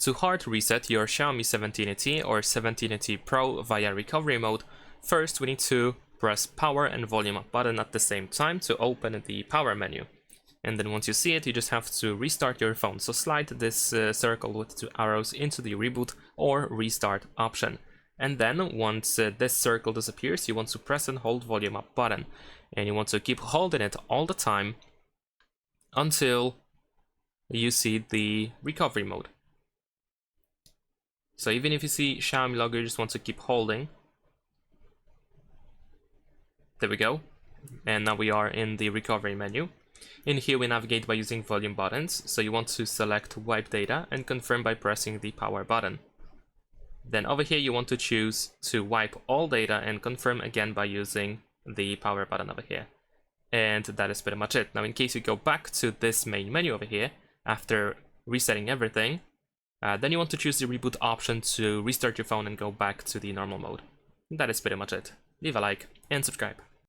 To hard reset your Xiaomi 17T or 17T Pro via recovery mode, first we need to press power and volume up button at the same time to open the power menu. And then once you see it, you just have to restart your phone. So slide this circle with 2 arrows into the reboot or restart option. And then once this circle disappears, you want to press and hold volume up button. And you want to keep holding it all the time until you see the recovery mode. So even if you see Xiaomi logo, you just want to keep holding. There we go. And now we are in the recovery menu. In here we navigate by using volume buttons, so you want to select wipe data and confirm by pressing the power button. Then over here you want to choose to wipe all data and confirm again by using the power button over here. And that is pretty much it. Now in case you go back to this main menu over here, after resetting everything, then you want to choose the reboot option to restart your phone and go back to the normal mode. That is pretty much it. Leave a like and subscribe.